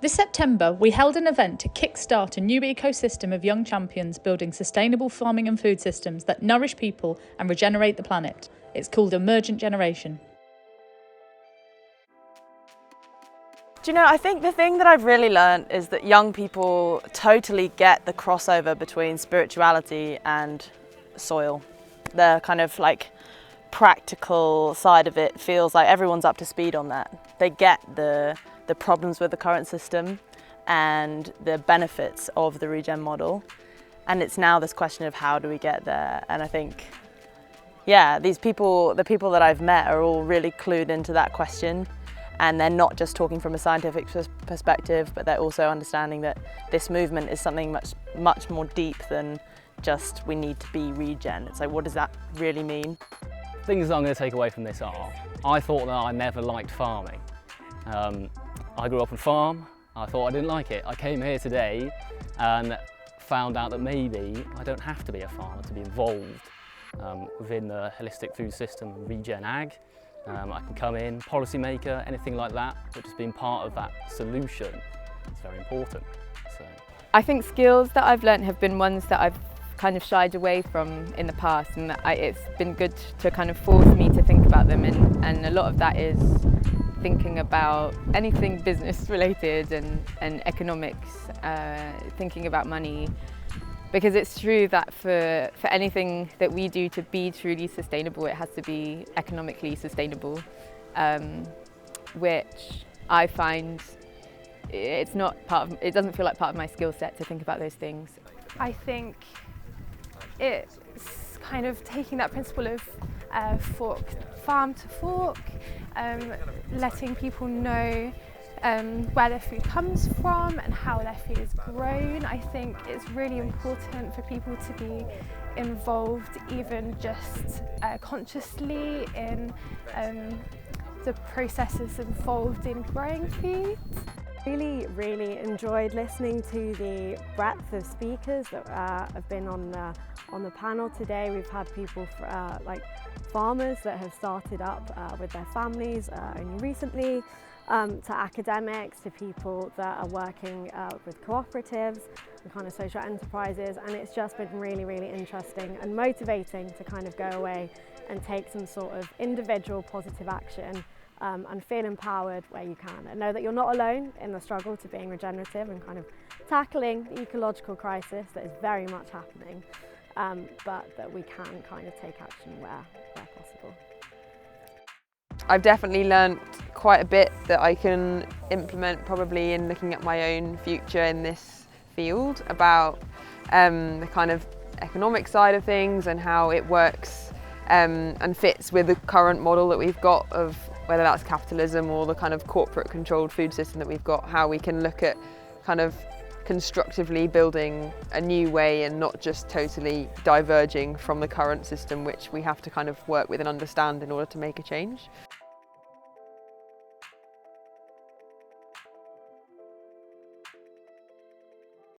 This September, we held an event to kickstart a new ecosystem of young champions building sustainable farming and food systems that nourish people and regenerate the planet. It's called Emergent Generation. Do you know, I think the thing that I've really learned is that young people totally get the crossover between spirituality and soil. The kind of like practical side of it feels like everyone's up to speed on that. They get the problems with the current system and the benefits of the regen model. And it's now this question of how do we get there? And I think, yeah, the people that I've met are all really clued into that question. And they're not just talking from a scientific perspective, but they're also understanding that this movement is something much more deep than just we need to be regen. It's like, what does that really mean? Things I'm going to take away from this are, I thought that I never liked farming. I grew up on a farm, I thought I didn't like it. I came here today and found out that maybe I don't have to be a farmer to be involved within the holistic food system and regen ag. I can come in, policymaker, anything like that, but just being part of that solution is very important. So I think skills that I've learnt have been ones that I've kind of shied away from in the past, and it's been good to kind of force me to think about them, and a lot of that is thinking about anything business related and economics, thinking about money. Because it's true that for anything that we do to be truly sustainable, it has to be economically sustainable, which I find it doesn't feel like part of my skill set to think about those things. I think it's kind of taking that principle of farm to fork, letting people know where their food comes from and how their food is grown. I think it's really important for people to be involved, even just consciously, in the processes involved in growing food. Really enjoyed listening to the breadth of speakers that have been on the panel today. We've had people like farmers that have started up with their families only recently, to academics, to people that are working with cooperatives and kind of social enterprises, and it's just been really interesting and motivating to kind of go away and take some sort of individual positive action and feel empowered where you can, and know that you're not alone in the struggle to being regenerative and kind of tackling the ecological crisis that is very much happening, but that we can kind of take action where possible. I've definitely learnt quite a bit that I can implement probably in looking at my own future in this field, about the kind of economic side of things and how it works and fits with the current model that we've got of whether that's capitalism or the kind of corporate controlled food system that we've got, how we can look at kind of constructively building a new way and not just totally diverging from the current system, which we have to kind of work with and understand in order to make a change.